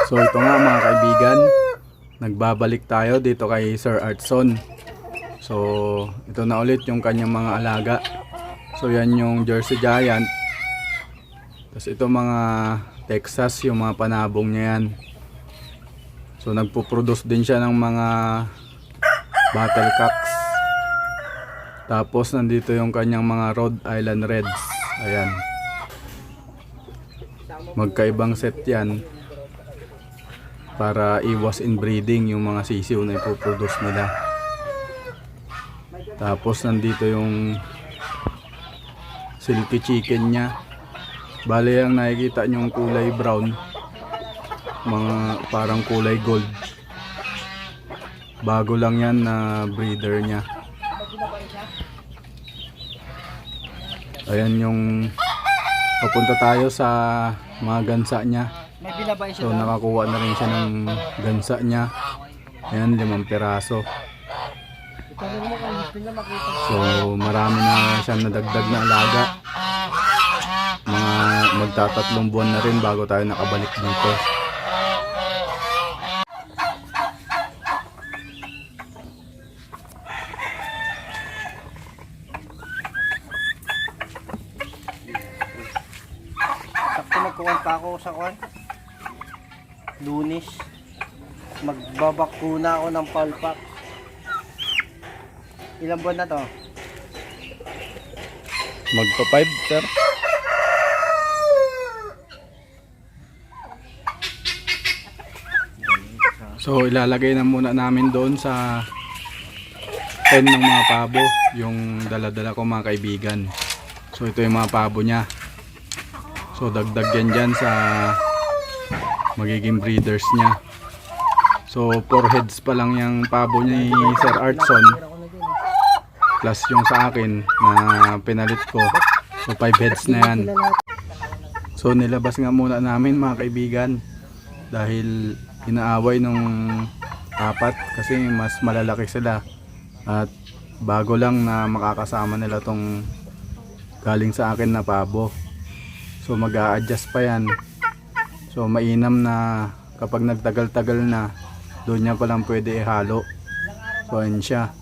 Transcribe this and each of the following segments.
So ito nga mga kaibigan, nagbabalik tayo dito kay Sir Artson. So ito na ulit yung kanyang mga alaga. So yan yung Jersey Giant. Tapos ito mga Texas, yung mga panabong niya yan. So nagpo-produce din siya ng mga Battlecocks. Tapos nandito yung kanyang mga Rhode Island Reds. Ayan. Magkaibang set yan para iwas inbreeding yung mga sisiw na ipoproduce nila. Tapos nandito yung silky chicken niya. Bale ang nakikita nyong kulay brown, mga parang kulay gold. Bago lang yan na breeder niya. Ayan yung papunta tayo sa mga gansa niya. So nakakuha na rin siya ng gansa niya. Ayan, 5 piraso. So marami na siyang nadagdag na alaga. Mga magtatatlong buwan na rin bago tayo nakabalik dito. Sakto magkuhan pa ako sa kuhan. Lunes. Magbabakuna ako ng palpak. Ilang buwan na to? Magpa 5 sir. So ilalagay na muna namin doon sa pen ng mga pabo, yung dala-dala ko mga kaibigan. So ito yung mga pabo niya. So dagdag yan dyan sa magiging breeders niya. So 4 heads pa lang yung pabo niya ni Sir Artson, plus yung sa akin na pinalit ko. So 5 heads na yan. So nilabas nga muna namin mga kaibigan dahil inaaway nung 4 kasi mas malalaki sila at bago lang na makakasama nila tong galing sa akin na pabo. So mag-a-adjust pa yan. So mainam na kapag nagtagal-tagal na, doon niya palang pwede ihalo. So ayun siya.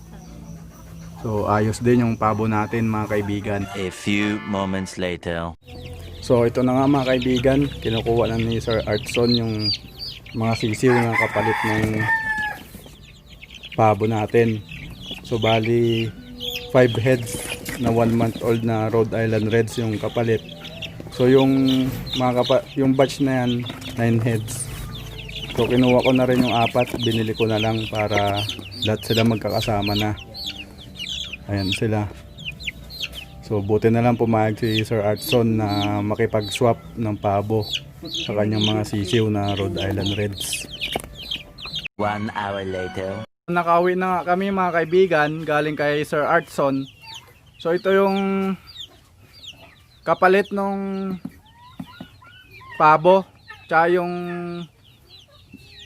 So ayos din yung pabo natin mga kaibigan. A few moments later. So ito na nga mga kaibigan, kinukuha na ni Sir Artson yung mga sisiw na kapalit ng pabo natin. So bali 5 heads na 1 month old na Rhode Island Reds yung kapalit. So yung yung batch na yan 9 heads. So kinuha ko na rin yung 4, binili ko na lang para lahat sila magkakasama na. Ayan sila. So buti na lang pumayag si Sir Artson na makipag-swap ng pabo sa kanyang mga sisiw na Rhode Island Reds. 1 hour later. Nakauwi na nga kami mga kaibigan galing kay Sir Artson. So ito yung kapalit nung pabo tsaka yung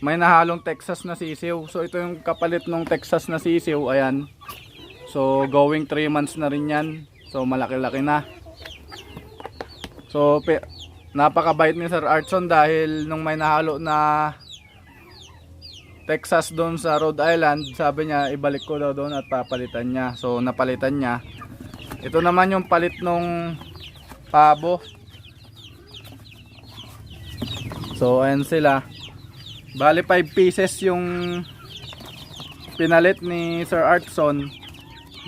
may nahalong Texas na sisiw. So ito yung kapalit nung Texas na sisiw. Ayan. So going 3 months na rin yan. So malaki-laki na. So napakabait ni Sir Artson dahil nung may nahalo na Texas doon sa Rhode Island, sabi niya ibalik ko daw doon at papalitan niya. So napalitan niya. Ito naman yung palit nung pabo. So ayan sila. Bali 5 pieces yung pinalit ni Sir Artson.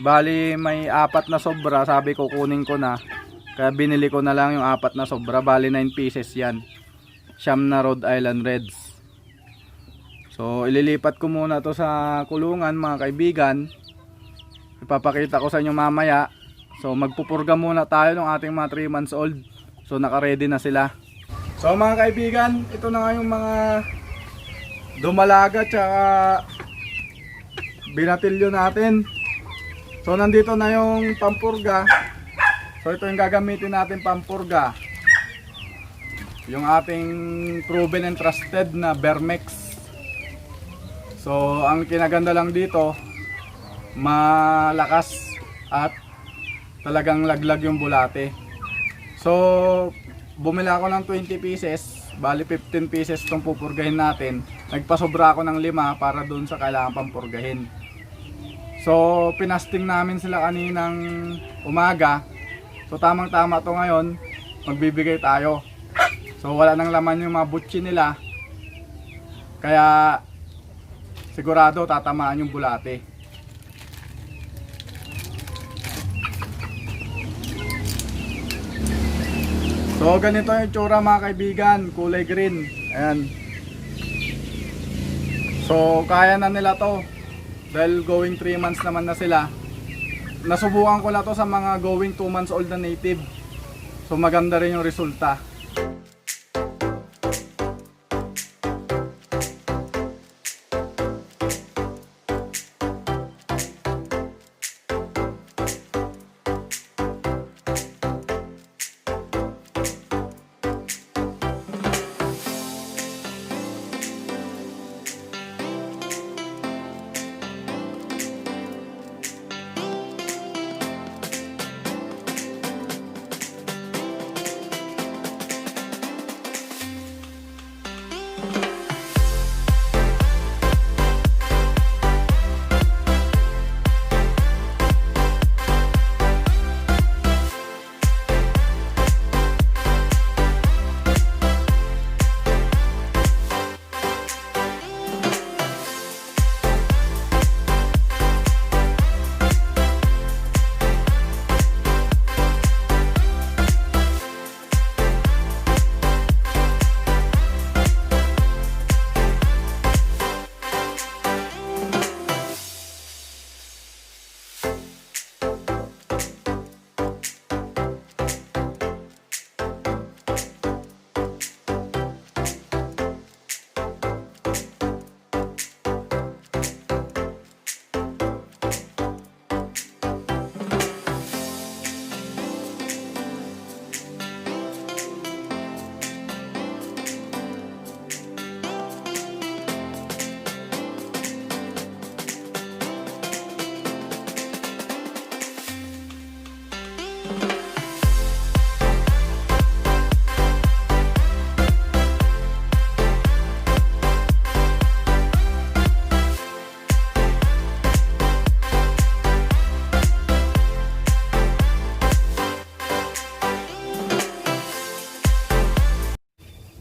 Bali may 4 na sobra, sabi ko kunin ko na. Kaya binili ko na lang yung 4 na sobra. Bali 9 pieces yan. Siyam na Rhode Island Reds. So ililipat ko muna to sa kulungan mga kaibigan. Ipapakita ko sa inyo mamaya. So magpupurga muna tayo ng ating mga 3 months old. So naka-ready na sila. So mga kaibigan, ito na nga yung mga dumalaga tsaka binatilyo natin. So nandito na yung pampurga. So ito yung gagamitin natin pampurga. Yung ating proven and trusted na Vermex. So ang kinaganda lang dito, malakas at talagang laglag yung bulate. So bumili ako ng 20 pieces. bali 15 pieces itong pupurgahin natin. Nagpasobra ako ng 5 para doon sa kailangan pang purgahin. So pinasting namin sila kaninang umaga. So tamang tama to ngayon, magbibigay tayo. So wala nang laman yung mga butchi nila. Kaya sigurado tatamaan yung bulate. So ganito yung tsura mga kaibigan, kulay green. Ayan. So kaya na nila to. Dahil going 3 months naman na sila. Nasubukan ko na to sa mga going 2 months old na native. So maganda rin yung resulta.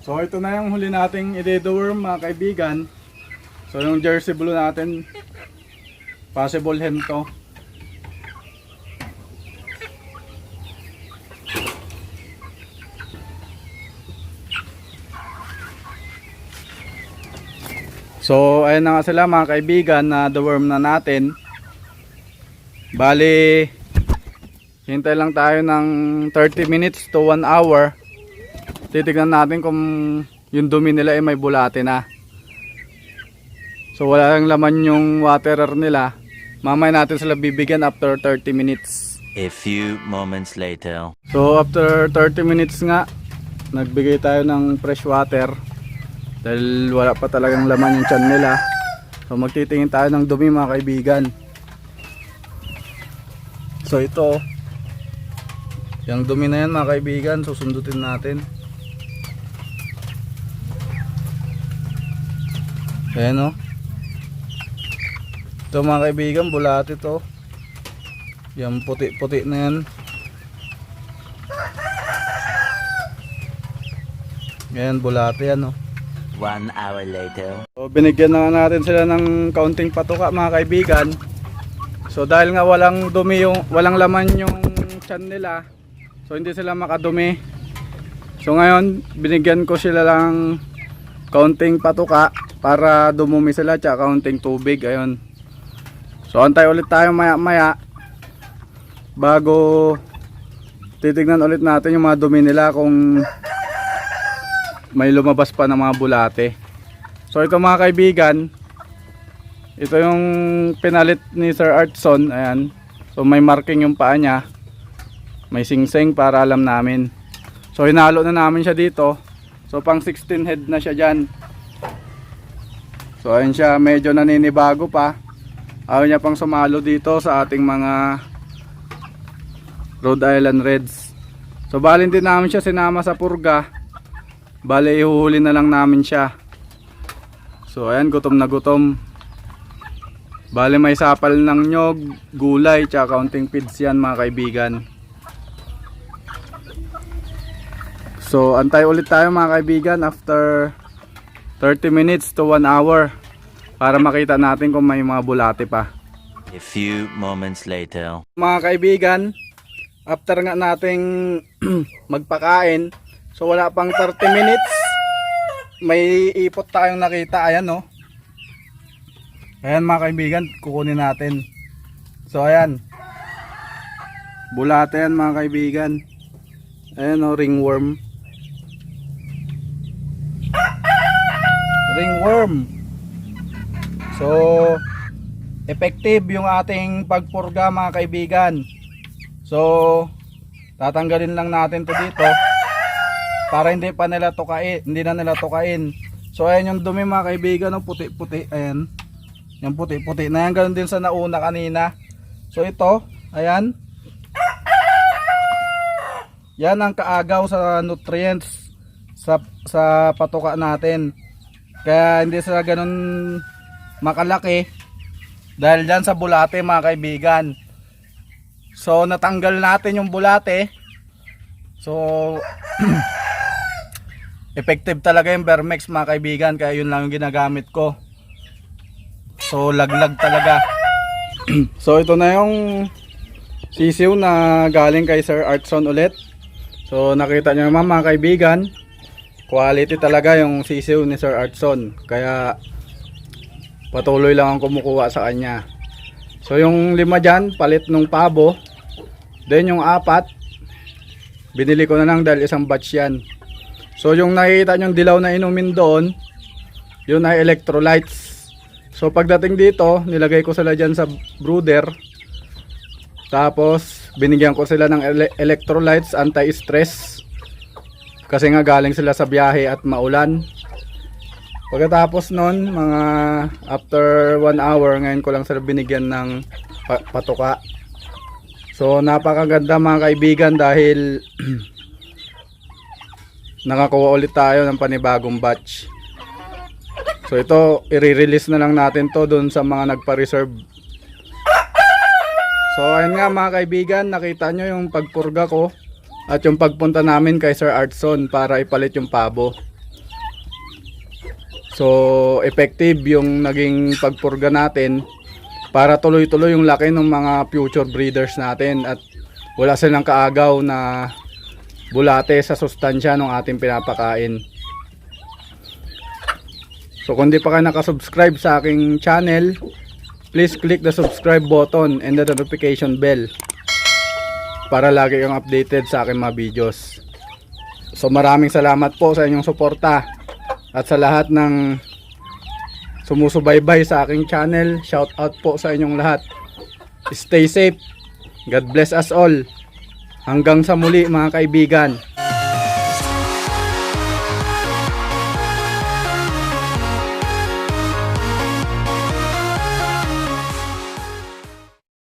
So ito na yung huli nating i-deworm mga kaibigan. So yung Jersey Blue natin, possible hen to. So ayun na nga sila mga kaibigan, na deworm na natin. Bali hintay lang tayo ng 30 minutes to 1 hour. Titignan natin kung yung dumi nila ay may bulate na. So wala lang laman yung waterer nila. Mamaya natin sila bibigyan after 30 minutes. A few moments later. So after 30 minutes nga, nagbigay tayo ng fresh water. Dahil wala pa talagang laman yung tiyan nila. So magtitingin tayo ng dumi mga kaibigan. So ito, yung dumi na yan mga kaibigan, susundutin natin. Ayan o. Ito mga kaibigan, bulate ito. Yung puti-puti na yan. Ayan, bulate yan o. 1 hour later. So binigyan na natin sila ng kaunting patuka mga kaibigan. So dahil nga walang dumi walang laman yung tiyan nila, so hindi sila makadumi. So ngayon binigyan ko sila lang kaunting patuka para dumumi sila, tsaka kaunting tubig. Ayun. So antay ulit tayo maya maya bago titignan ulit natin yung mga dumi nila kung may lumabas pa ng mga bulate. So ito mga kaibigan, ito yung pinalit ni Sir Artson. Ayan. So may marking yung paa niya, may singsing para alam namin. So hinalo na namin siya dito. So pang 16 head na siya dyan. So ayun siya, medyo naninibago pa. Ayaw niya pang sumalo dito sa ating mga Rhode Island Reds. So balin din namin siya sinama sa purga Bale, ihuhuli na lang namin siya. So ayan, gutom na gutom. Bale, may sapal ng nyog, gulay, tsaka kaunting feeds yan mga kaibigan. So antay ulit tayo mga kaibigan after 30 minutes to 1 hour para makita natin kung may mga bulate pa. A few moments later. Mga kaibigan, after nga nating magpakain, so wala pang 30 minutes, may ipot tayong nakita. Ayan, no? Ayan mga kaibigan, kukunin natin. So ayan, bulate yan mga kaibigan. Ayan, no, ringworm. Ringworm. So effective yung ating pagpurga mga kaibigan. So tatanggalin lang natin to dito para hindi pa nila tukain, hindi na nila tukain. So ayan yung dumi mga kaibigan, no, puti-puti. Ayan, yung puti-puti na yan, ganun din sa nauna kanina. So ito, ayan, yan ang kaagaw sa nutrients sa patuka natin. Kaya hindi sila ganun makalaki dahil dyan sa bulate mga kaibigan. So natanggal natin yung bulate. So effective talaga yung Vermex mga kaibigan, kaya yun lang yung ginagamit ko. So laglag talaga. So ito na yung sisiw na galing kay Sir Artson ulit. So nakita nyo naman mga kaibigan, quality talaga yung sisiw ni Sir Artson, kaya patuloy lang ang kumukuha sa kanya. So yung 5 dyan, palit nung pabo. Then yung 4, binili ko na lang dahil isang batch yan. So yung nakikita nyong dilaw na inumin doon, yun ay electrolytes. So pagdating dito, nilagay ko sila dyan sa brooder. Tapos binigyan ko sila ng electrolytes, anti-stress. Kasi nga galing sila sa biyahe at maulan. Pagkatapos nun, mga after 1 hour, ngayon ko lang sila binigyan ng patuka. So napakaganda mga kaibigan dahil nakakuha ulit tayo ng panibagong batch. So ito, i-release na lang natin to dun sa mga nagpa-reserve. So ayun nga mga kaibigan, nakita nyo yung pagpurga ko at yung pagpunta namin kay Sir Artson para ipalit yung pabo. So effective yung naging pagpurga natin para tuloy-tuloy yung laki ng mga future breeders natin at wala silang kaagaw na bulate sa sustansya ng ating pinapakain. So kung di pa kayo nakasubscribe sa aking channel, please click the subscribe button and the notification bell para lagi yung updated sa aking mga videos. So maraming salamat po sa inyong suporta at sa lahat ng sumusubaybay sa aking channel. Shout out po sa inyong lahat. Stay safe. God bless us all. Hanggang sa muli mga kaibigan.